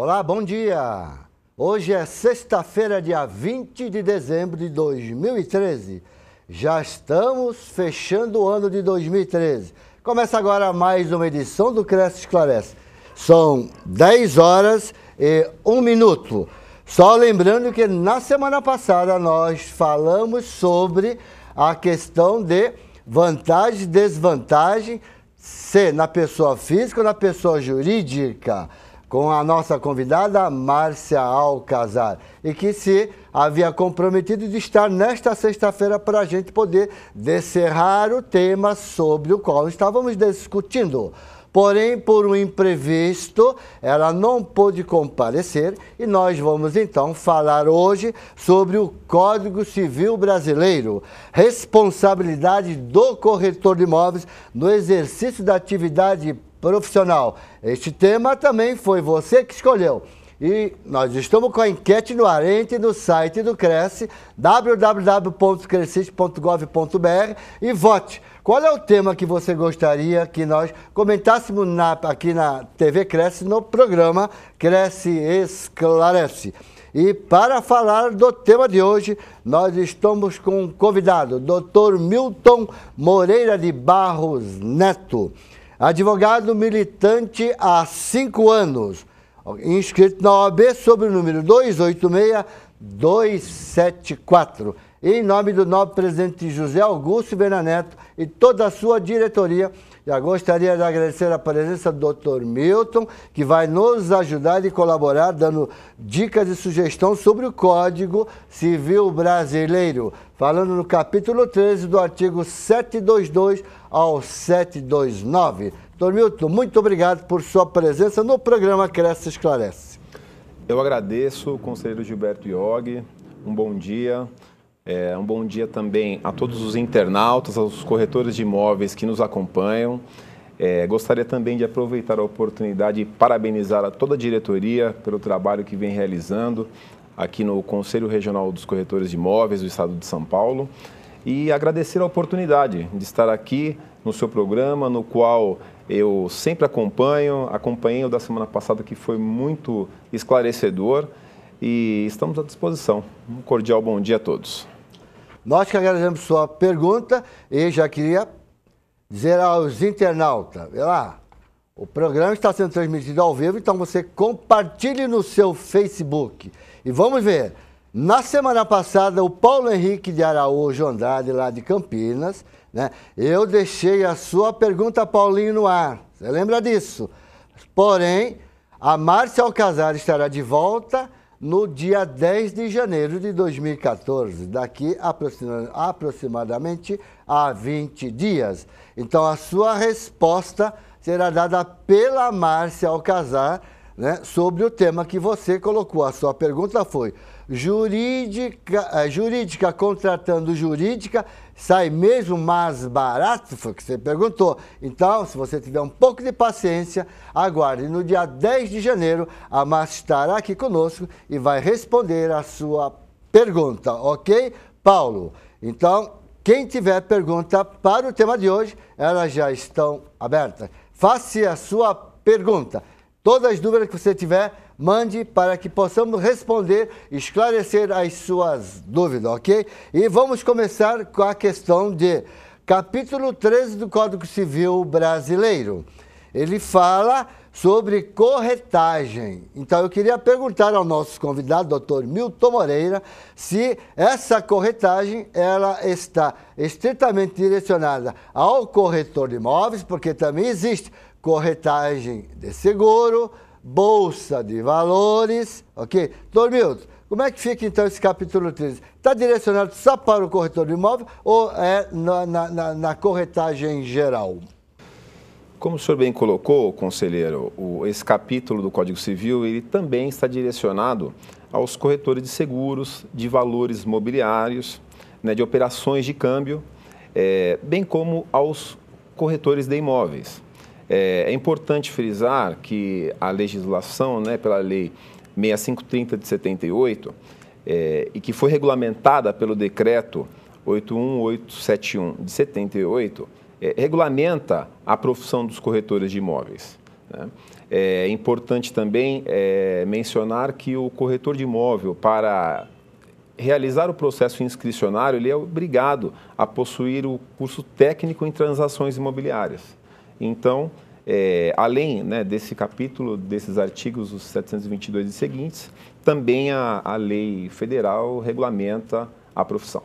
Olá, bom dia! Hoje é sexta-feira, dia 20 de dezembro de 2013. Já estamos fechando o ano de 2013. Começa agora mais uma edição do Cresce Esclarece. São 10 horas e 1 minuto. Só lembrando que na semana passada nós falamos sobre a questão de vantagem e desvantagem, se na pessoa física ou na pessoa jurídica, com a nossa convidada Márcia Alcazar, e que se havia comprometido de estar nesta sexta-feira para a gente poder descerrar o tema sobre o qual estávamos discutindo. Porém, por um imprevisto, ela não pôde comparecer e nós vamos então falar hoje sobre o Código Civil Brasileiro, responsabilidade do corretor de imóveis no exercício da atividade profissional. Este tema também foi você que escolheu. E nós estamos com a enquete no ar, entre no site do Cresce, www.cresce.gov.br, e vote. Qual é o tema que você gostaria que nós comentássemos aqui na TV Cresce, no programa Cresce Esclarece? E para falar do tema de hoje, nós estamos com um convidado, Dr. Milton Moreira de Barros Neto, advogado militante há 5 anos, inscrito na OAB sob o número 286-274. Em nome do nobre presidente José Augusto Viana Neto e toda a sua diretoria, já gostaria de agradecer a presença do Dr. Milton, que vai nos ajudar e colaborar, dando dicas e sugestões sobre o Código Civil Brasileiro, falando no capítulo 13 do artigo 722 ao 729. Dr. Milton, muito obrigado por sua presença no programa Cresce Esclarece. Eu agradeço, conselheiro Gilberto Iog, um bom dia. Um bom dia também a todos os internautas, aos corretores de imóveis que nos acompanham. Gostaria também de aproveitar a oportunidade e parabenizar a toda a diretoria pelo trabalho que vem realizando aqui no Conselho Regional dos Corretores de Imóveis do Estado de São Paulo e agradecer a oportunidade de estar aqui no seu programa, no qual eu sempre acompanhei o da semana passada, que foi muito esclarecedor, e estamos à disposição. Um cordial bom dia a todos. Nós que agradecemos sua pergunta e já queria dizer aos internautas, o programa está sendo transmitido ao vivo, então você compartilhe no seu Facebook. E vamos ver, na semana passada, o Paulo Henrique de Araújo Andrade, lá de Campinas, né, eu deixei a sua pergunta, Paulinho, no ar. Você lembra disso? Porém, a Márcia Alcazar estará de volta no dia 10 de janeiro de 2014, daqui aproximadamente a 20 dias. Então, a sua resposta será dada pela Márcia Alcazar, né, sobre o tema que você colocou. A sua pergunta foi: jurídica contratando jurídica sai mesmo mais barato? Foi o que você perguntou. Então, se você tiver um pouco de paciência, aguarde. No dia 10 de janeiro, a Márcia estará aqui conosco e vai responder a sua pergunta, ok, Paulo? Então, quem tiver pergunta para o tema de hoje, elas já estão abertas. Faça a sua pergunta. Todas as dúvidas que você tiver, mande para que possamos responder, esclarecer as suas dúvidas, ok? E vamos começar com a questão de capítulo 13 do Código Civil Brasileiro. Ele fala sobre corretagem. Então, eu queria perguntar ao nosso convidado, Dr. Milton Moreira, se essa corretagem ela está estritamente direcionada ao corretor de imóveis, porque também existe corretagem de seguro, bolsa de valores, ok? Dr. Milton, como é que fica então esse capítulo 13? Está direcionado só para o corretor de imóvel ou é na corretagem geral? Como o senhor bem colocou, conselheiro, esse capítulo do Código Civil, ele também está direcionado aos corretores de seguros, de valores mobiliários, né, de operações de câmbio, bem como aos corretores de imóveis. É importante frisar que a legislação, né, pela Lei 6530 de 78, e que foi regulamentada pelo Decreto 81871 de 78, regulamenta a profissão dos corretores de imóveis, né? É importante também mencionar que o corretor de imóvel, para realizar o processo inscricionário, ele é obrigado a possuir o curso técnico em transações imobiliárias. Então, além, né, desse capítulo, desses artigos, os 722 e seguintes, também a lei federal regulamenta a profissão.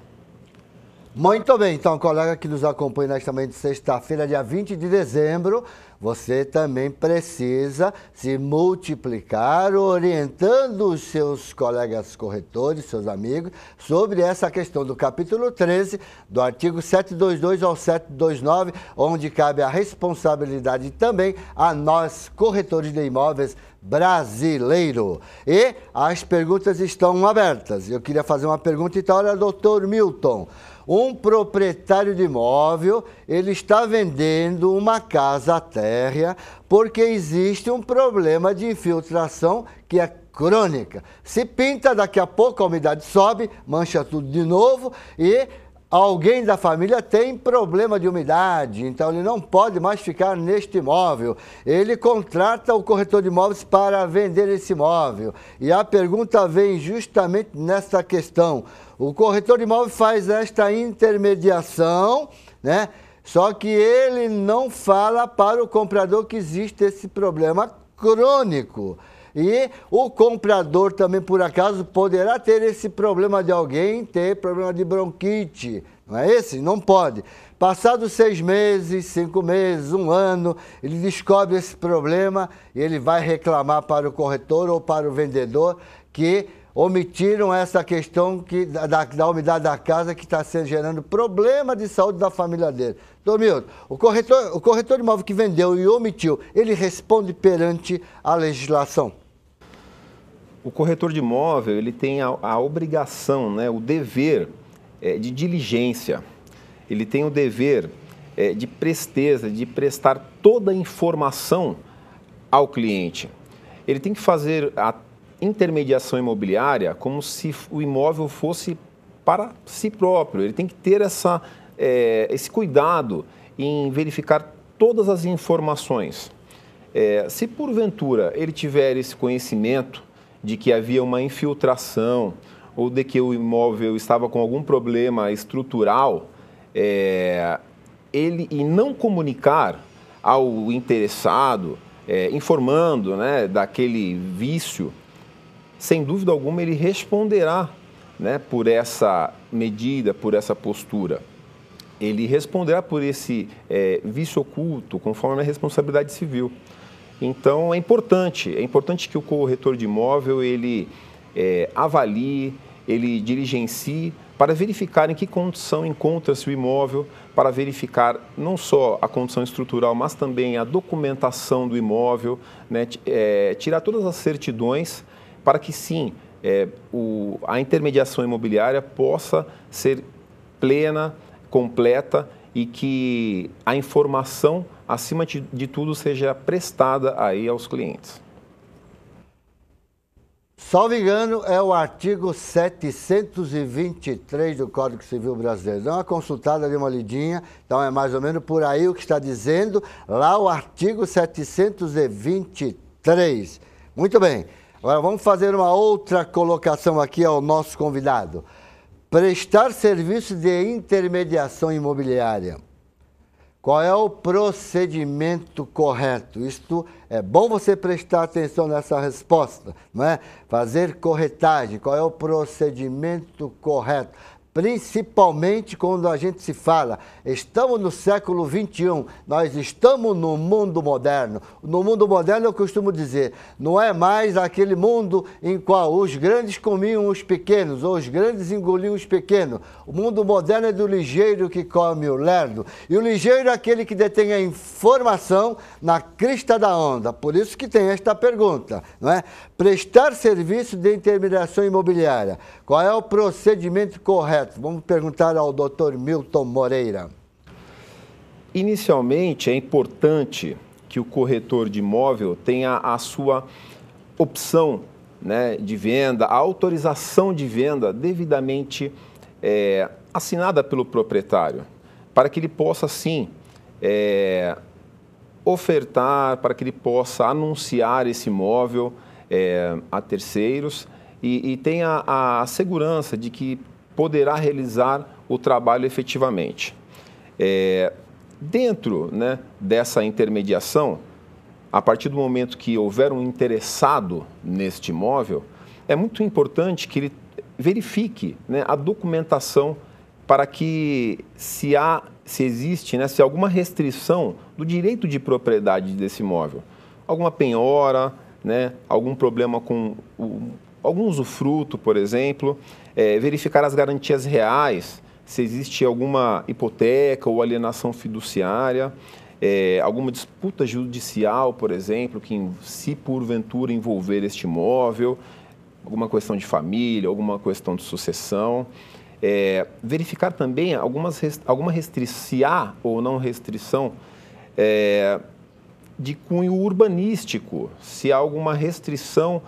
Muito bem, então, colega que nos acompanha nesta manhã de sexta-feira, dia 20 de dezembro, você também precisa se multiplicar orientando os seus colegas corretores, seus amigos, sobre essa questão do capítulo 13, do artigo 722 ao 729, onde cabe a responsabilidade também a nós, corretores de imóveis brasileiro. E as perguntas estão abertas. Eu queria fazer uma pergunta, então, olha, doutor Milton. Um proprietário de imóvel, ele está vendendo uma casa térrea porque existe um problema de infiltração que é crônica. Se pinta, daqui a pouco a umidade sobe, mancha tudo de novo e alguém da família tem problema de umidade, então ele não pode mais ficar neste imóvel. Ele contrata o corretor de imóveis para vender esse imóvel. E a pergunta vem justamente nessa questão. O corretor de imóveis faz esta intermediação, né? Só que ele não fala para o comprador que existe esse problema crônico. E o comprador também, por acaso, poderá ter esse problema de alguém ter problema de bronquite, não é esse? Não pode. Passados 6 meses, 5 meses, 1 ano, ele descobre esse problema e ele vai reclamar para o corretor ou para o vendedor que omitiram essa questão da umidade da casa que está gerando problema de saúde da família dele. Doutor Milton, o corretor de imóvel que vendeu e omitiu, ele responde perante a legislação? O corretor de imóvel, ele tem a obrigação, né, o dever de diligência. Ele tem o dever de presteza, de prestar toda a informação ao cliente. Ele tem que fazer a intermediação imobiliária como se o imóvel fosse para si próprio. Ele tem que ter esse cuidado em verificar todas as informações. Se porventura ele tiver esse conhecimento de que havia uma infiltração ou de que o imóvel estava com algum problema estrutural, ele não comunicar ao interessado, informando, né, daquele vício, sem dúvida alguma ele responderá, né, por essa medida, por essa postura. Ele responderá por esse vício oculto, conforme a responsabilidade civil. Então, é importante que o corretor de imóvel ele avalie, ele diligencie para verificar em que condição encontra-se o imóvel, para verificar não só a condição estrutural, mas também a documentação do imóvel, né, tirar todas as certidões para que sim, a intermediação imobiliária possa ser plena, completa e que a informação, acima de tudo, seja prestada aí aos clientes. Salvo engano, é o artigo 723 do Código Civil Brasileiro. Dá uma consultada ali, uma lidinha, então é mais ou menos por aí o que está dizendo lá o artigo 723. Muito bem. Agora vamos fazer uma outra colocação aqui ao nosso convidado. Prestar serviço de intermediação imobiliária. Qual é o procedimento correto? Isto é bom você prestar atenção nessa resposta, não é? Fazer corretagem. Qual é o procedimento correto? Principalmente quando a gente se fala, estamos no século XXI, nós estamos no mundo moderno. No mundo moderno, eu costumo dizer, não é mais aquele mundo em qual os grandes comiam os pequenos, ou os grandes engoliam os pequenos. O mundo moderno é do ligeiro que come o lerdo. E o ligeiro é aquele que detém a informação na crista da onda. Por isso que tem esta pergunta, não é? Prestar serviço de intermediação imobiliária. Qual é o procedimento correto? Vamos perguntar ao Dr. Milton Moreira. Inicialmente, é importante que o corretor de imóvel tenha a sua opção, né, de venda, a autorização de venda devidamente assinada pelo proprietário, para que ele possa, sim, ofertar, para que ele possa anunciar esse imóvel a terceiros e tenha a segurança de que poderá realizar o trabalho efetivamente. Dentro, né, dessa intermediação, a partir do momento que houver um interessado neste imóvel, é muito importante que ele verifique, né, a documentação para que se existe, né, se há alguma restrição do direito de propriedade desse imóvel, alguma penhora, né, algum problema com algum usufruto, por exemplo, verificar as garantias reais, se existe alguma hipoteca ou alienação fiduciária, alguma disputa judicial, por exemplo, que se porventura envolver este imóvel, alguma questão de família, alguma questão de sucessão. Verificar também alguma restrição, se há ou não restrição de cunho urbanístico, se há alguma restrição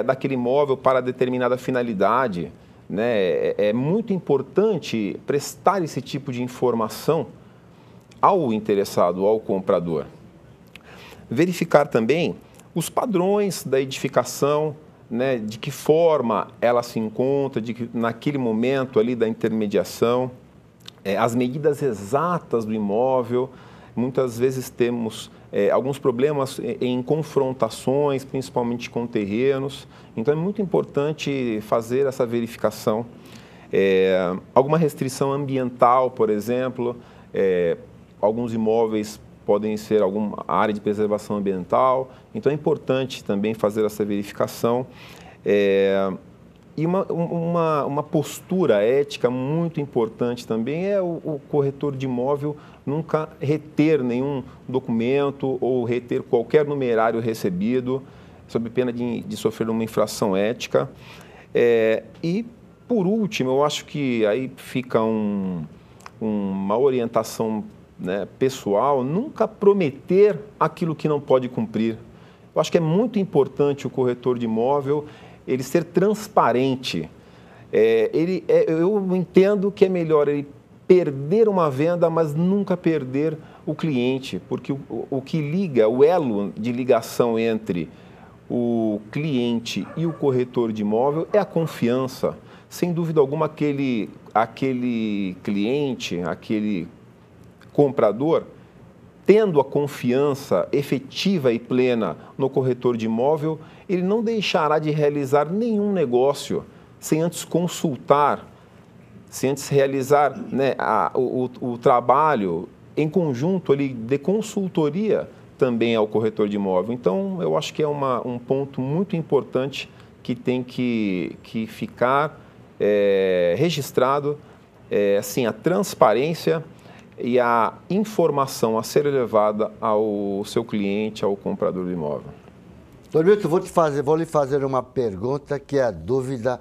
daquele imóvel para determinada finalidade, né? É muito importante prestar esse tipo de informação ao interessado, ao comprador. Verificar também os padrões da edificação, né? De que forma ela se encontra, naquele momento ali da intermediação, as medidas exatas do imóvel. Muitas vezes temos alguns problemas em confrontações, principalmente com terrenos. Então, é muito importante fazer essa verificação. Alguma restrição ambiental, por exemplo, alguns imóveis podem ser alguma área de preservação ambiental. Então, é importante também fazer essa verificação. E uma postura ética muito importante também é o corretor de imóvel nunca reter nenhum documento ou reter qualquer numerário recebido, sob pena de sofrer uma infração ética. E, por último, eu acho que aí fica uma orientação, né, pessoal, nunca prometer aquilo que não pode cumprir. Eu acho que é muito importante o corretor de imóvel ele ser transparente. Eu entendo que é melhor ele perder uma venda, mas nunca perder o cliente, porque o que liga, o elo de ligação entre o cliente e o corretor de imóvel é a confiança. Sem dúvida alguma, aquele cliente, aquele comprador, tendo a confiança efetiva e plena no corretor de imóvel, ele não deixará de realizar nenhum negócio sem antes consultar, sem antes realizar, né, o trabalho em conjunto ali de consultoria também ao corretor de imóvel. Então, eu acho que é um ponto muito importante que tem que ficar registrado, assim, a transparência e a informação a ser levada ao seu cliente, ao comprador do imóvel. Doutor Milton, vou lhe fazer uma pergunta que é a dúvida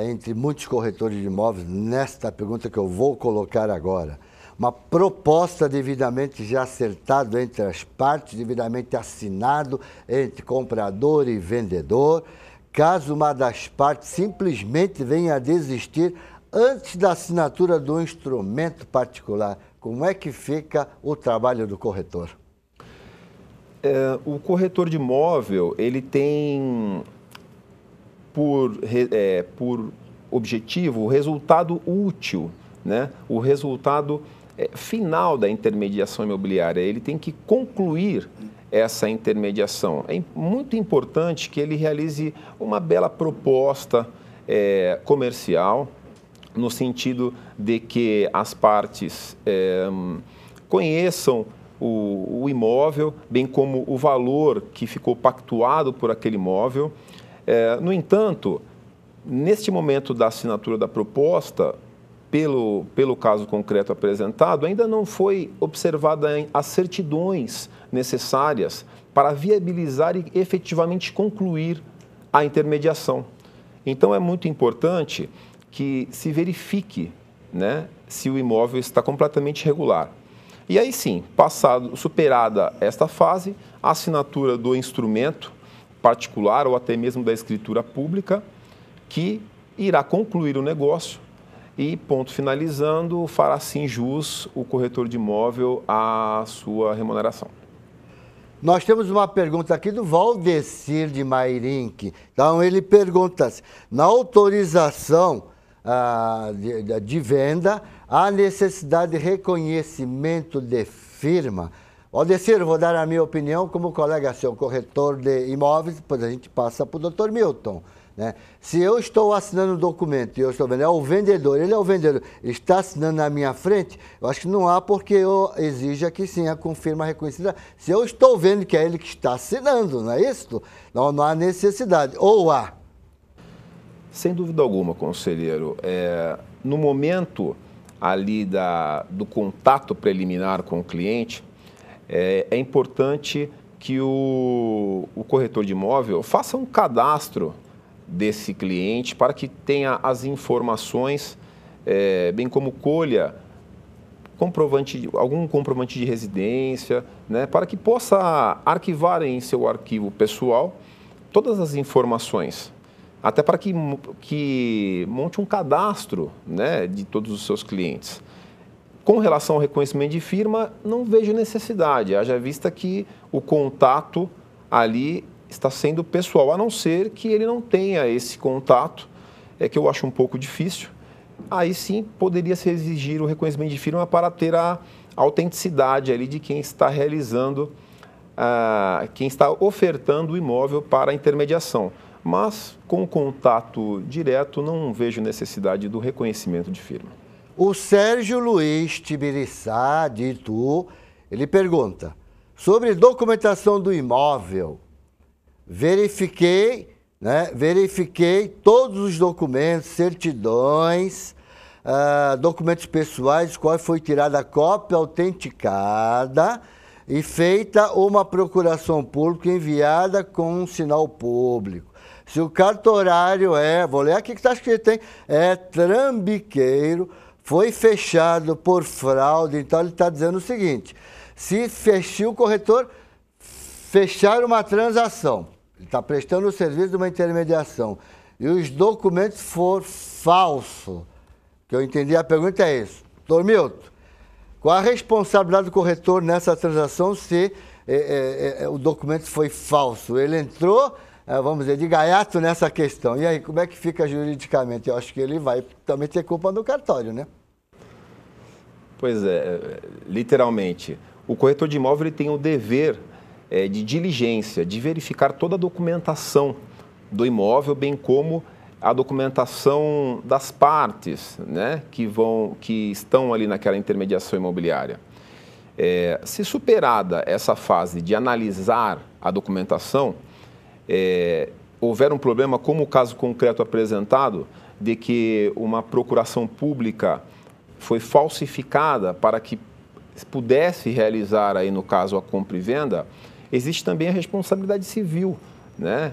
entre muitos corretores de imóveis, nesta pergunta que eu vou colocar agora. Uma proposta devidamente já acertada entre as partes, devidamente assinado entre comprador e vendedor, caso uma das partes simplesmente venha a desistir antes da assinatura do instrumento particular, como é que fica o trabalho do corretor? O corretor de imóvel, ele tem por objetivo o resultado útil, né? O resultado final da intermediação imobiliária. Ele tem que concluir essa intermediação. É muito importante que ele realize uma bela proposta comercial, no sentido de que as partes conheçam o imóvel, bem como o valor que ficou pactuado por aquele imóvel. No entanto, neste momento da assinatura da proposta, pelo caso concreto apresentado, ainda não foi observada as certidões necessárias para viabilizar e efetivamente concluir a intermediação. Então, é muito importante que se verifique, né, se o imóvel está completamente regular. E aí sim, superada esta fase, a assinatura do instrumento particular ou até mesmo da escritura pública, que irá concluir o negócio e, ponto finalizando, fará sim jus o corretor de imóvel à sua remuneração. Nós temos uma pergunta aqui do Valdecir de Mairink. Então, ele pergunta: na autorização de venda, há necessidade de reconhecimento de firma? Valdecir, eu vou dar a minha opinião como colega seu, corretor de imóveis, depois a gente passa para o Dr. Milton. Né? Se eu estou assinando um documento e eu estou vendo, é o vendedor, ele é o vendedor, ele está assinando na minha frente, eu acho que não há porque eu exija que sim, a confirma reconhecida. Se eu estou vendo que é ele que está assinando, não é isso? Não há necessidade. Ou há? Sem dúvida alguma, conselheiro. No momento ali do contato preliminar com o cliente, é importante que o corretor de imóvel faça um cadastro desse cliente para que tenha as informações, bem como colha algum comprovante de residência, né, para que possa arquivar em seu arquivo pessoal todas as informações, até para que monte um cadastro, né, de todos os seus clientes. Com relação ao reconhecimento de firma, não vejo necessidade, haja vista que o contato ali está sendo pessoal, a não ser que ele não tenha esse contato, que eu acho um pouco difícil. Aí sim poderia se exigir o reconhecimento de firma para ter a autenticidade ali de quem está realizando, quem está ofertando o imóvel para a intermediação. Mas com contato direto não vejo necessidade do reconhecimento de firma. O Sérgio Luiz Tibiriçá, de Itu, ele pergunta: sobre documentação do imóvel, verifiquei todos os documentos, certidões, documentos pessoais, qual foi tirada a cópia autenticada e feita uma procuração pública enviada com um sinal público. Se o cartorário vou ler aqui que está escrito, hein? É trambiqueiro, foi fechado por fraude, então ele está dizendo o seguinte: se o corretor fechar uma transação, ele está prestando o serviço de uma intermediação, e os documentos for falso, que eu entendi a pergunta é isso. Doutor Milton, qual a responsabilidade do corretor nessa transação se o documento foi falso? Ele entrou, vamos dizer, de gaiato nessa questão. E aí, como é que fica juridicamente? Eu acho que ele vai também ter culpa no cartório, né? Pois é, literalmente. O corretor de imóvel ele tem o dever de diligência, de verificar toda a documentação do imóvel, bem como a documentação das partes, né, que estão ali naquela intermediação imobiliária. Se superada essa fase de analisar a documentação, houver um problema, como o caso concreto apresentado, de que uma procuração pública foi falsificada para que pudesse realizar, aí, no caso, a compra e venda, existe também a responsabilidade civil, né,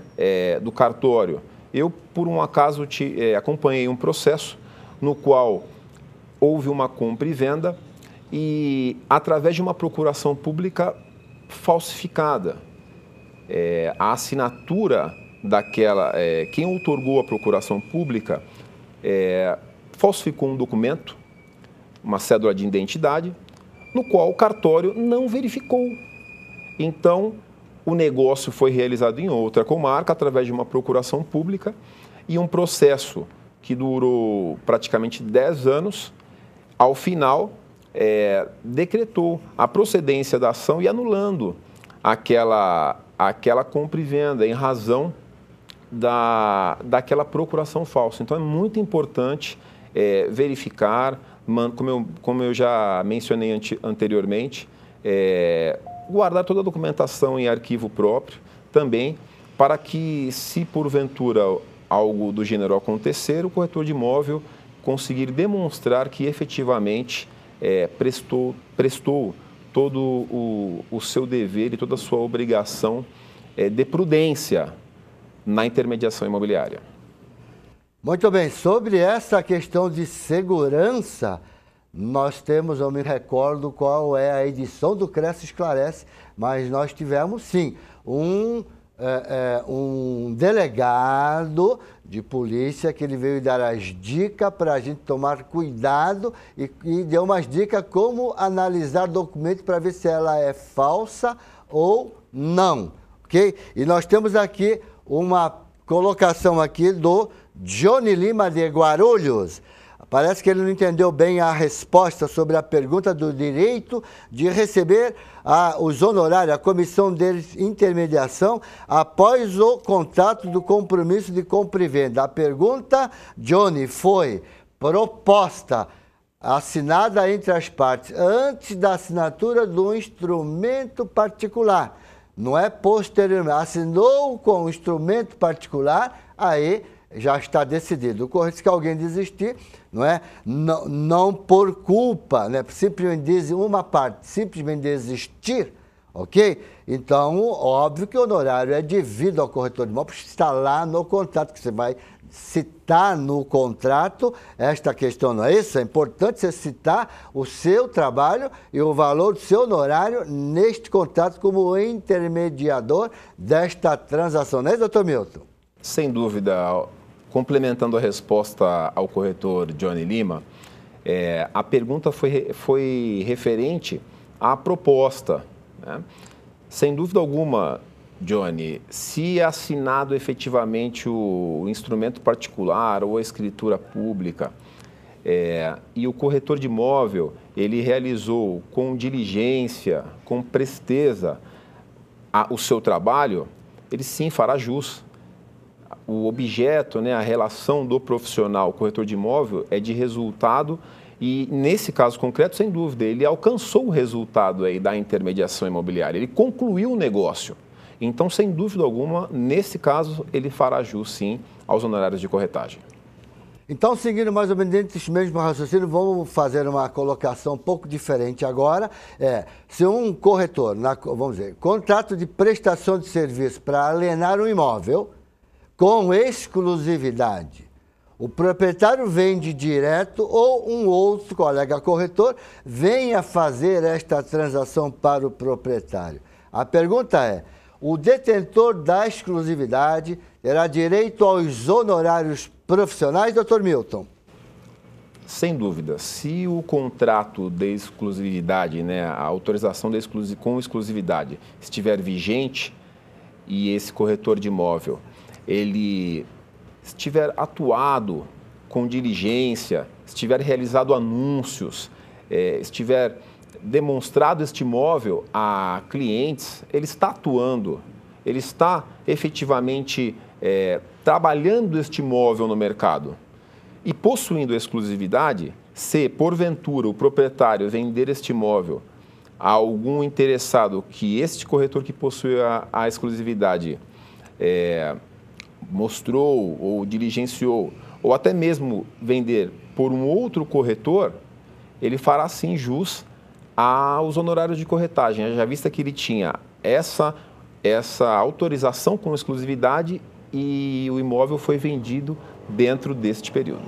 do cartório. Eu, por um acaso, acompanhei um processo no qual houve uma compra e venda e, através de uma procuração pública falsificada, a assinatura daquela... quem outorgou a procuração pública falsificou um documento, uma cédula de identidade, no qual o cartório não verificou. Então, o negócio foi realizado em outra comarca, através de uma procuração pública, e um processo que durou praticamente 10 anos, ao final, decretou a procedência da ação e anulando aquela compra e venda em razão daquela procuração falsa. Então, é muito importante verificar, como eu já mencionei anteriormente, guardar toda a documentação em arquivo próprio também, para que, se porventura algo do gênero acontecer, o corretor de imóvel conseguir demonstrar que efetivamente prestou todo o seu dever e toda a sua obrigação de prudência na intermediação imobiliária. Muito bem, sobre essa questão de segurança, nós temos, eu me recordo qual é a edição do Cresce Esclarece, mas nós tivemos sim um delegado de polícia que ele veio dar as dicas para a gente tomar cuidado e deu umas dicas como analisar documento para ver se ela é falsa ou não, ok? E nós temos aqui uma colocação aqui do Johnny Lima de Guarulhos. Parece que ele não entendeu bem a resposta sobre a pergunta do direito de receber os honorários, a comissão de intermediação após o contrato do compromisso de compra e venda. A pergunta, Johnny, foi proposta, assinada entre as partes, antes da assinatura do instrumento particular. Não é posteriormente. Assinou com o instrumento particular, aí já está decidido. Ocorre que alguém desistir, não é? Não por culpa, né? Simplesmente diz uma parte, simplesmente desistir, ok? Então, óbvio que o honorário é devido ao corretor de imóveis, está lá no contrato, que você vai citar no contrato esta questão, não é isso? É importante você citar o seu trabalho e o valor do seu honorário neste contrato como intermediador desta transação, não é, doutor Milton? Sem dúvida. Complementando a resposta ao corretor Johnny Lima, a pergunta foi referente à proposta, né? Sem dúvida alguma, Johnny, se é assinado efetivamente o instrumento particular ou a escritura pública e o corretor de imóvel ele realizou com diligência, com presteza o seu trabalho, ele sim fará jus. O objeto, né, a relação do profissional corretor de imóvel é de resultado e, nesse caso concreto, sem dúvida, ele alcançou o resultado aí da intermediação imobiliária, ele concluiu o negócio. Então, sem dúvida alguma, nesse caso, ele fará jus, sim, aos honorários de corretagem. Então, seguindo mais ou menos dentro desse mesmo raciocínio, vamos fazer uma colocação um pouco diferente agora. Se um corretor, vamos dizer, contrato de prestação de serviço para alienar um imóvel, com exclusividade, o proprietário vende direto ou um outro colega corretor venha fazer esta transação para o proprietário. A pergunta é, o detentor da exclusividade terá direito aos honorários profissionais, doutor Milton? Sem dúvida. Se o contrato de exclusividade, né, a autorização com exclusividade estiver vigente e esse corretor de imóvel ele estiver atuado com diligência, estiver realizado anúncios, estiver demonstrado este imóvel a clientes, ele está atuando, ele está efetivamente trabalhando este imóvel no mercado. E possuindo exclusividade, se porventura o proprietário vender este imóvel a algum interessado que este corretor que possui a exclusividade mostrou ou diligenciou, ou até mesmo vender por um outro corretor, ele fará sim jus aos honorários de corretagem, já vista que ele tinha essa autorização com exclusividade e o imóvel foi vendido dentro deste período.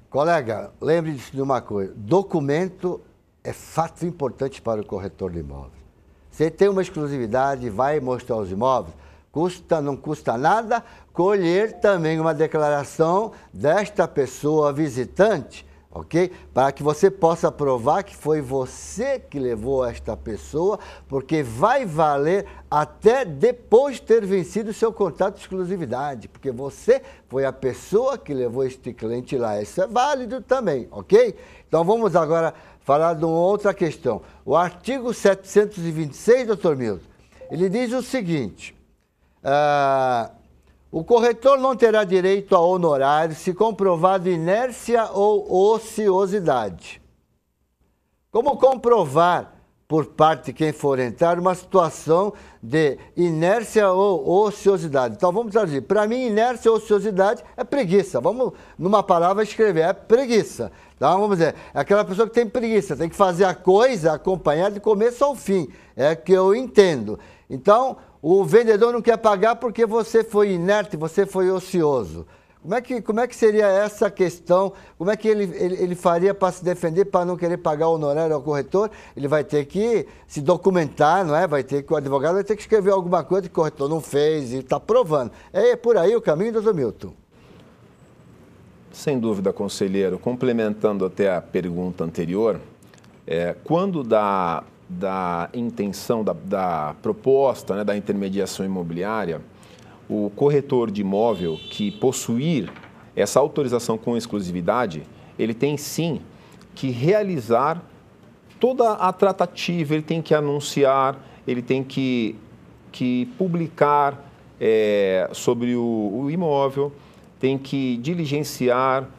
Colega, lembre-se de uma coisa, documento é fato importante para o corretor de imóveis. Você tem uma exclusividade, vai mostrar os imóveis, não custa nada colher também uma declaração desta pessoa visitante, ok? Para que você possa provar que foi você que levou esta pessoa, porque vai valer até depois de ter vencido o seu contrato de exclusividade, porque você foi a pessoa que levou este cliente lá. Isso é válido também, ok? Então vamos agora falar de uma outra questão. O artigo 726, doutor Milton, ele diz o seguinte: o corretor não terá direito a honorário se comprovado inércia ou ociosidade. Como comprovar por parte de quem for entrar uma situação de inércia ou ociosidade? Então vamos traduzir. Para mim, inércia ou ociosidade é preguiça. Vamos, numa palavra, escrever, é preguiça. Então vamos dizer, é aquela pessoa que tem preguiça, tem que fazer a coisa acompanhada de começo ao fim. É que eu entendo. Então, o vendedor não quer pagar porque você foi inerte, você foi ocioso. Como é que seria essa questão? Como é que ele faria para se defender, para não querer pagar o honorário ao corretor? Ele vai ter que se documentar, não é? O advogado vai ter que escrever alguma coisa que o corretor não fez e está provando. É por aí o caminho, doutor Milton? Sem dúvida, conselheiro. Complementando até a pergunta anterior, quando da da intenção, da proposta, né, da intermediação imobiliária, o corretor de imóvel que possuir essa autorização com exclusividade, ele tem sim que realizar toda a tratativa, ele tem que anunciar, ele tem que publicar sobre o imóvel, tem que diligenciar,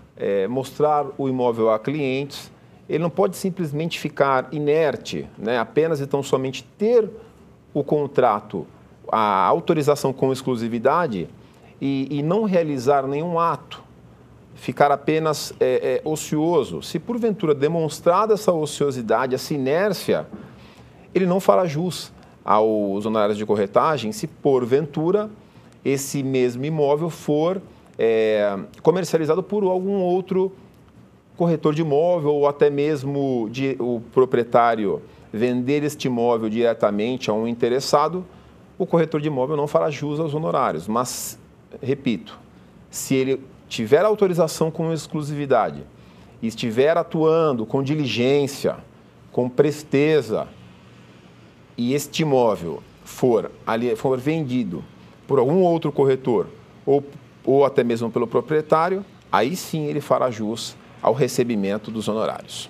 mostrar o imóvel a clientes. Ele não pode simplesmente ficar inerte, né? Apenas e tão somente ter o contrato, a autorização com exclusividade e não realizar nenhum ato, ficar apenas ocioso. Se porventura demonstrada essa ociosidade, essa inércia, ele não fará jus aos honorários de corretagem se porventura esse mesmo imóvel for comercializado por algum outro corretor de imóvel ou até mesmo o proprietário vender este imóvel diretamente a um interessado, o corretor de imóvel não fará jus aos honorários. Mas, repito, se ele tiver autorização com exclusividade e estiver atuando com diligência, com presteza, e este imóvel for vendido por algum outro corretor ou até mesmo pelo proprietário, aí sim ele fará jus ao recebimento dos honorários.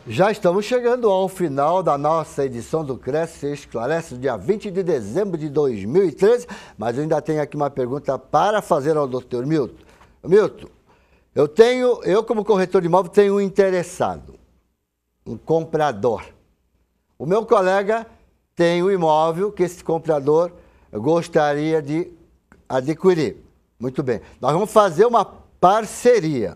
Já estamos chegando ao final da nossa edição do Cresce Esclarece, dia 20 de dezembro de 2013, mas eu ainda tenho aqui uma pergunta para fazer ao Dr. Milton. Milton, eu como corretor de imóvel tenho um interessado, um comprador. O meu colega tem um imóvel que esse comprador gostaria de adquirir. Muito bem, nós vamos fazer uma parceria.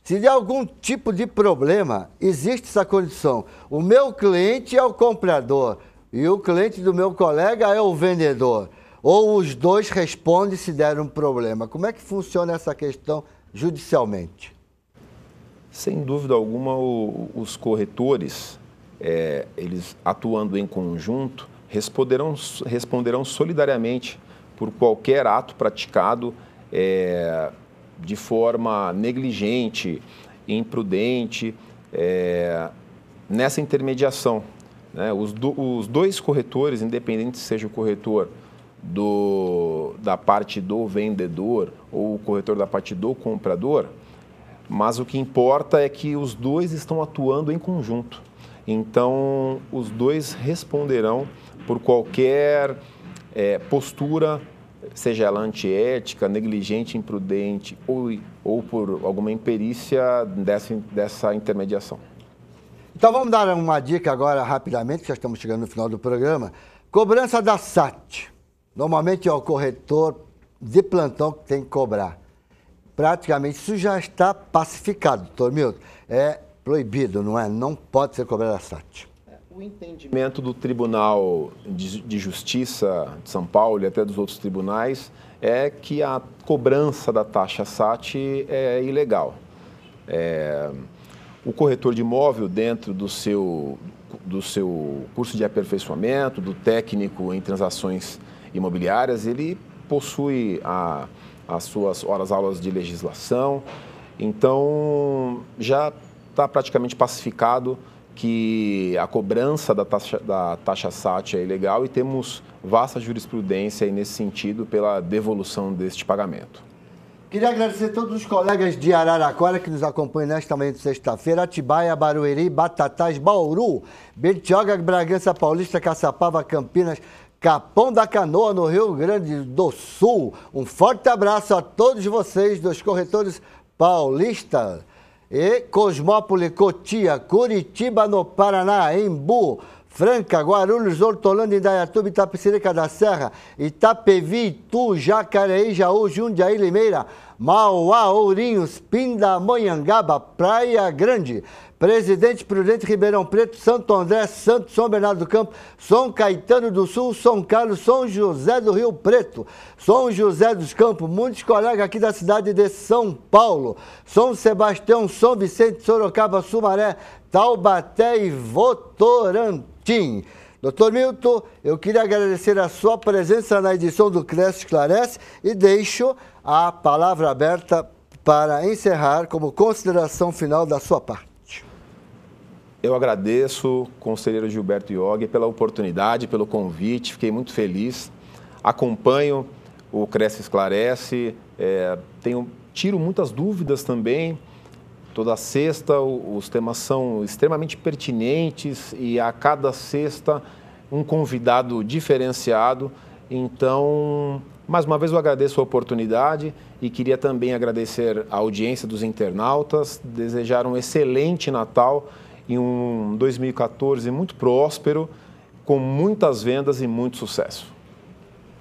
Se der algum tipo de problema, existe essa condição. O meu cliente é o comprador e o cliente do meu colega é o vendedor. Ou os dois respondem se der um problema. Como é que funciona essa questão judicialmente? Sem dúvida alguma, os corretores, eles atuando em conjunto, responderão solidariamente por qualquer ato praticado de forma negligente, imprudente, nessa intermediação. Né? Os dois corretores, independente se seja o corretor da parte do vendedor ou o corretor da parte do comprador, mas o que importa é que os dois estão atuando em conjunto. Então, os dois responderão por qualquer postura, seja ela antiética, negligente, imprudente ou por alguma imperícia dessa intermediação. Então vamos dar uma dica agora rapidamente, que já estamos chegando no final do programa. Cobrança da SAT. Normalmente é o corretor de plantão que tem que cobrar. Praticamente isso já está pacificado, doutor Milton. É proibido, não é? Não pode ser cobrado a SAT. O entendimento do Tribunal de Justiça de São Paulo e até dos outros tribunais é que a cobrança da taxa SAT é ilegal. O corretor de imóvel, dentro do seu curso de aperfeiçoamento, do técnico em transações imobiliárias, ele possui as suas aulas de legislação, então já está praticamente pacificado que a cobrança da taxa SAT é ilegal e temos vasta jurisprudência aí nesse sentido pela devolução deste pagamento. Queria agradecer a todos os colegas de Araraquara que nos acompanham nesta manhã de sexta-feira, Atibaia, Barueri, Batatais, Bauru, Bertioga, Bragança Paulista, Caçapava, Campinas, Capão da Canoa, no Rio Grande do Sul. Um forte abraço a todos vocês dos corretores paulistas. E Cosmópolis, Cotia, Curitiba, no Paraná, Embu, Franca, Guarulhos, Hortolândia, Indaiatuba, Itapecerica da Serra, Itapevi, Itu, Jacareí, Jaú, Jundiaí, Limeira, Mauá, Ourinhos, Pindamonhangaba, Praia Grande, Presidente Prudente, Ribeirão Preto, Santo André, Santo São Bernardo do Campo, São Caetano do Sul, São Carlos, São José do Rio Preto, São José dos Campos, muitos colegas aqui da cidade de São Paulo, São Sebastião, São Vicente, Sorocaba, Sumaré, Taubaté e Votorantim. Doutor Milton, eu queria agradecer a sua presença na edição do Cresce Esclarece e deixo a palavra aberta para encerrar como consideração final da sua parte. Eu agradeço, conselheiro Gilberto Iog, pela oportunidade, pelo convite, fiquei muito feliz. Acompanho o Cresce Esclarece, tiro muitas dúvidas também. Toda sexta os temas são extremamente pertinentes e a cada sexta um convidado diferenciado. Então, mais uma vez eu agradeço a oportunidade e queria também agradecer a audiência dos internautas, desejar um excelente Natal e um 2014 muito próspero, com muitas vendas e muito sucesso.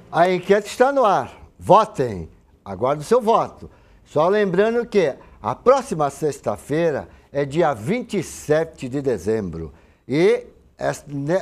A enquete está no ar. Votem. Aguardo o seu voto. Só lembrando que a próxima sexta-feira é dia 27 de dezembro. E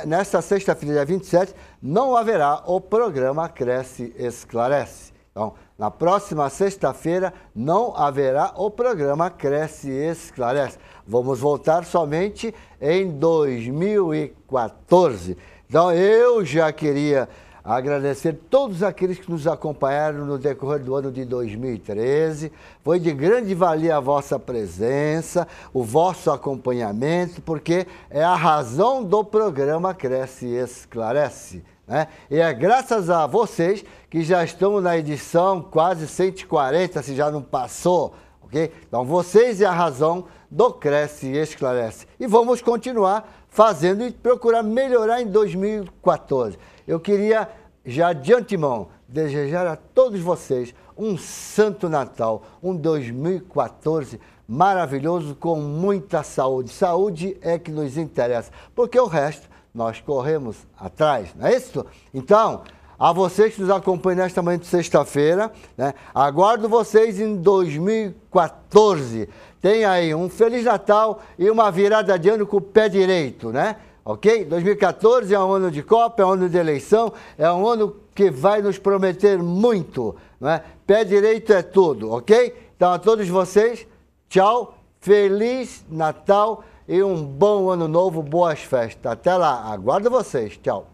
nesta sexta-feira, dia 27, não haverá o programa Cresce Esclarece. Então, na próxima sexta-feira não haverá o programa Cresce Esclarece. Vamos voltar somente em 2014. Então, eu já queria agradecer todos aqueles que nos acompanharam no decorrer do ano de 2013. Foi de grande valia a vossa presença, o vosso acompanhamento, porque é a razão do programa Cresce Esclarece, né? E é graças a vocês que já estamos na edição quase 140, se já não passou, ok? Então, vocês é a razão do Cresce Esclarece. E vamos continuar fazendo e procurar melhorar em 2014. Eu queria, já de antemão, desejar a todos vocês um Santo Natal, um 2014 maravilhoso com muita saúde. Saúde é que nos interessa, porque o resto nós corremos atrás, não é isso? Então, a vocês que nos acompanham nesta manhã de sexta-feira, né? Aguardo vocês em 2014. Tenha aí um Feliz Natal e uma virada de ano com o pé direito, né? Ok? 2014 é um ano de Copa, é um ano de eleição, é um ano que vai nos prometer muito, né? Pé direito é tudo, ok? Então a todos vocês, tchau, Feliz Natal e um bom ano novo, boas festas. Até lá, aguardo vocês, tchau.